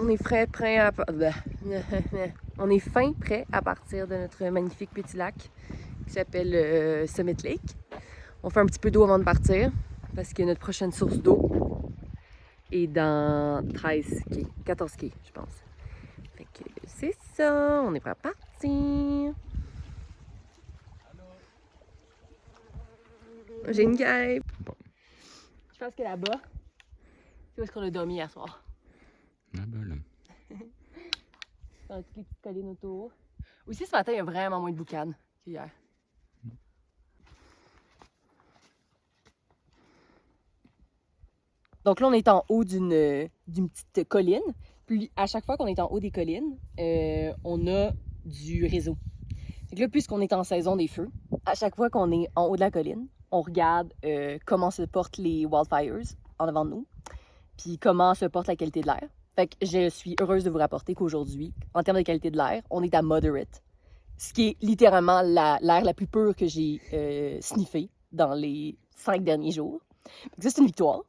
On est prêt à... On est prêt à partir de notre magnifique petit lac qui s'appelle Summit Lake. On fait un petit peu d'eau avant de partir parce que notre prochaine source d'eau est dans 13 quais, 14 quais, je pense. Fait que c'est ça, on est prêt à partir. J'ai une guêpe. Bon. Je pense que là-bas, c'est où est-ce qu'on a dormi hier soir. Là-bas, là. Dans toutes les petites collines autour. Aussi, ce matin, il y a vraiment moins de boucanes qu'hier. Donc là, on est en haut d'une petite colline. Puis à chaque fois qu'on est en haut des collines, on a du réseau. Donc là, puisqu'on est en saison des feux, à chaque fois qu'on est en haut de la colline, on regarde comment se portent les wildfires en avant de nous, puis comment se porte la qualité de l'air. Fait que je suis heureuse de vous rapporter qu'aujourd'hui, en termes de qualité de l'air, on est à moderate. Ce qui est littéralement l'air la plus pure que j'ai sniffé dans les 5 derniers jours. Donc ça, c'est une victoire.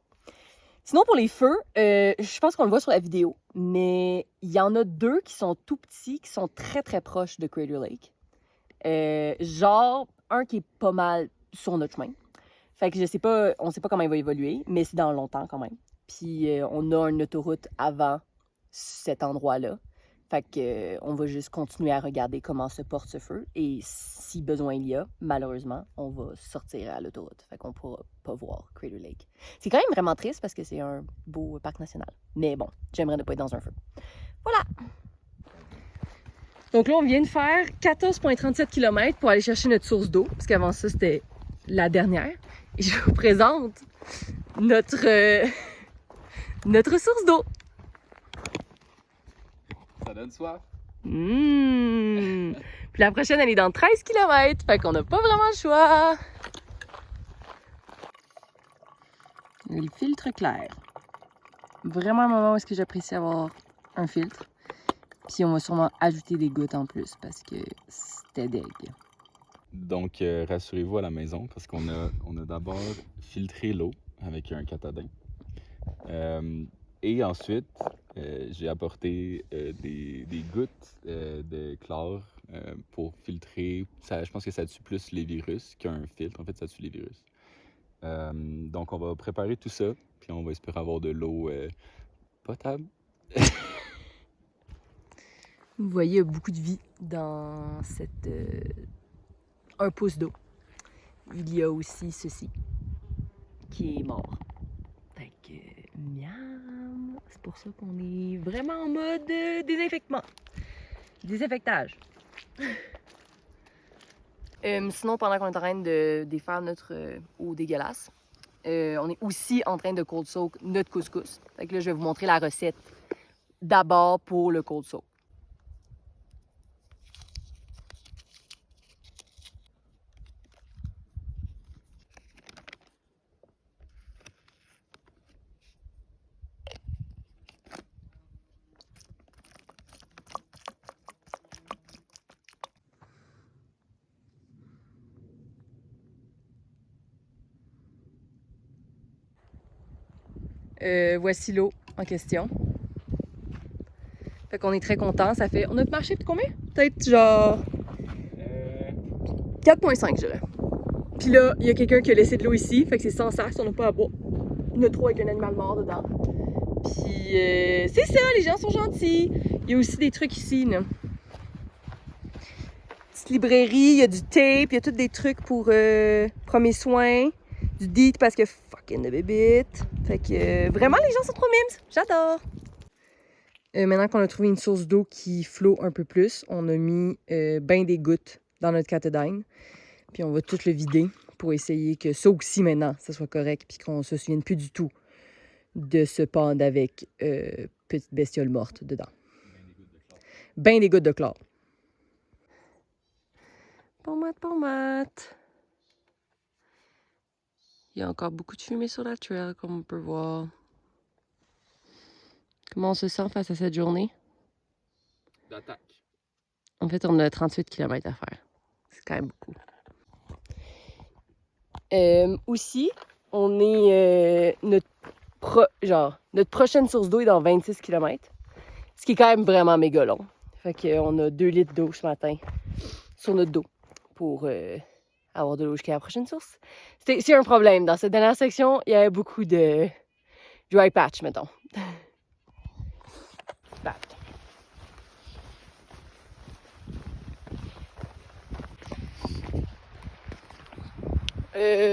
Sinon, pour les feux, je pense qu'on le voit sur la vidéo, mais il y en a 2 qui sont tout petits, qui sont très très proches de Crater Lake. Genre, un qui est pas mal sur notre chemin. Fait que je sais pas, on sait pas comment il va évoluer, mais c'est dans longtemps quand même. Puis on a une autoroute avant cet endroit-là. Fait que on va juste continuer à regarder comment se porte ce feu. Et si besoin il y a, malheureusement, on va sortir à l'autoroute. Fait qu'on pourra pas voir Crater Lake. C'est quand même vraiment triste parce que c'est un beau parc national. Mais bon, j'aimerais ne pas être dans un feu. Voilà! Donc là, on vient de faire 14,37 km pour aller chercher notre source d'eau. Parce qu'avant ça, c'était la dernière. Et je vous présente notre source d'eau. Ça donne soif. Puis la prochaine, elle est dans 13 km. Fait qu'on n'a pas vraiment le choix. Le filtre clair. Vraiment un moment où est-ce que j'apprécie avoir un filtre. Puis on va sûrement ajouter des gouttes en plus parce que c'était deg. Donc, rassurez-vous à la maison parce qu'on a d'abord filtré l'eau avec un catadin. Et ensuite, j'ai apporté des gouttes de chlore pour filtrer. Ça, je pense que ça tue plus les virus qu'un filtre. En fait, ça tue les virus. Donc, on va préparer tout ça, puis on va espérer avoir de l'eau potable. Vous voyez, il y a beaucoup de vie dans cette un pouce d'eau. Il y a aussi ceci qui est mort. Fait que, miam! C'est pour ça qu'on est vraiment en mode désinfectement. Désinfectage. Sinon, pendant qu'on est en train de défaire notre eau dégueulasse, on est aussi en train de cold soak notre couscous. Fait que là, je vais vous montrer la recette d'abord pour le cold soak. Voici l'eau en question. Fait qu'on est très contents. Ça fait... On a marché de combien? Peut-être genre... 4,5 je dirais. Puis là, il y a quelqu'un qui a laissé de l'eau ici. Fait que c'est sans sac, on n'a pas à boire. Il y en a 3 avec un animal mort dedans. Puis c'est ça, les gens sont gentils. Il y a aussi des trucs ici, là. Petite librairie, il y a du tape, il y a tous des trucs pour premiers soins. Du DEET parce que fucking de bébite. Fait que vraiment, les gens sont trop mimes. J'adore. Maintenant qu'on a trouvé une source d'eau qui flotte un peu plus, on a mis ben des gouttes dans notre catadine. Puis on va tout le vider pour essayer que ça aussi maintenant, ça soit correct. Puis qu'on se souvienne plus du tout de se pendre avec petite bestiole morte dedans. Ben des gouttes de chlore. Pommade. Il y a encore beaucoup de fumée sur la trail, comme on peut voir. Comment on se sent face à cette journée? D'attaque. En fait, on a 38 km à faire. C'est quand même beaucoup. Aussi, on est... notre prochaine source d'eau est dans 26 km. Ce qui est quand même vraiment méga long. Fait qu'on a 2 litres d'eau ce matin sur notre dos pour avoir de l'eau jusqu'à la prochaine source. C'est un problème. Dans cette dernière section, il y avait beaucoup de dry patch, mettons.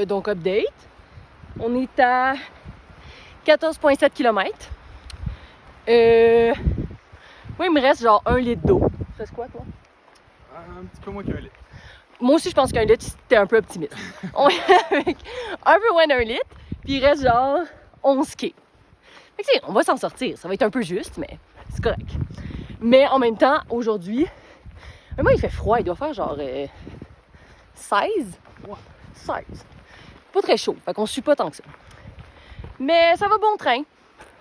Donc, update. On est à 14,7 km. Moi, il me reste genre 1 litre d'eau. Tu reste quoi, toi? Un petit peu moins qu'un litre. Moi aussi, je pense qu'un litre, c'était un peu optimiste. On est avec un peu moins d'1 litre, puis il reste genre 11 kg. Fait que, on va s'en sortir. Ça va être un peu juste, mais c'est correct. Mais en même temps, aujourd'hui, moi, il fait froid. Il doit faire genre 16? Ouais, 16. Pas très chaud, fait qu'on suit pas tant que ça. Mais ça va bon train.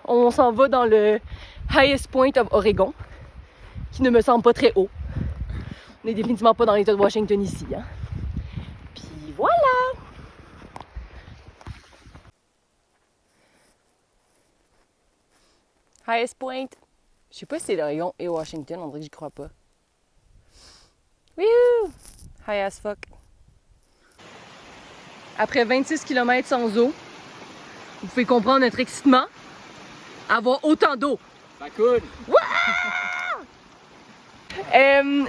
On s'en va dans le highest point of Oregon, qui ne me semble pas très haut. On n'est définitivement pas dans l'État de Washington ici, hein. Puis voilà! Highest point. Je sais pas si c'est l'Oregon et Washington, on dirait que j'y crois pas. Wouhou! High as fuck. Après 26 km sans eau, vous pouvez comprendre notre excitement à avoir autant d'eau. Ça coule!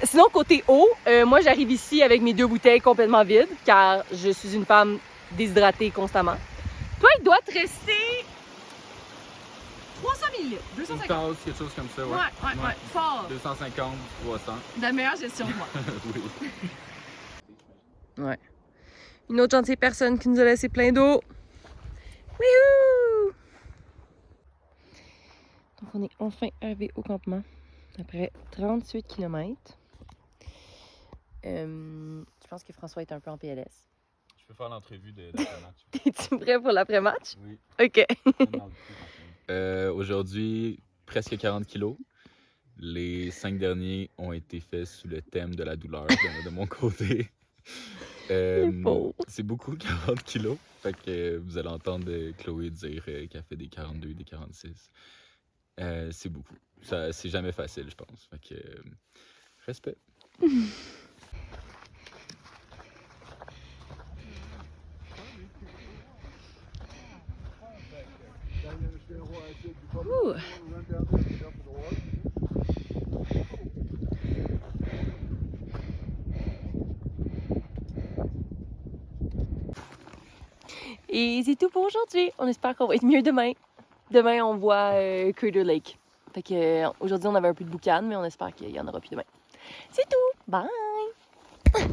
Sinon, côté eau, moi j'arrive ici avec mes 2 bouteilles complètement vides, car je suis une femme déshydratée constamment. Toi, il doit te rester 300 ml, 250. Une tasse, quelque chose comme ça, Ouais, fort. 250, 300. De la meilleure gestion que moi. Oui. Ouais. Une autre gentille personne qui nous a laissé plein d'eau. Wouhou! Donc on est enfin arrivé au campement après 38 km. Je pense que François est un peu en PLS. Je peux faire l'entrevue d'après-match. Es-tu prêt pour l'après-match? Oui. OK. Aujourd'hui, presque 40 kilos. Les 5 derniers ont été faits sous le thème de la douleur de mon côté. C'est beaucoup, 40 kilos. Fait que vous allez entendre Chloé dire qu'elle fait des 42, des 46. C'est beaucoup. Ça, c'est jamais facile, je pense. Fait que respect. Ouh. Et c'est tout pour aujourd'hui. On espère qu'on va être mieux demain. Demain, on voit Crater Lake. Fait que aujourd'hui, on avait un peu de boucan, mais on espère qu'il y en aura plus demain. C'est tout. Bye!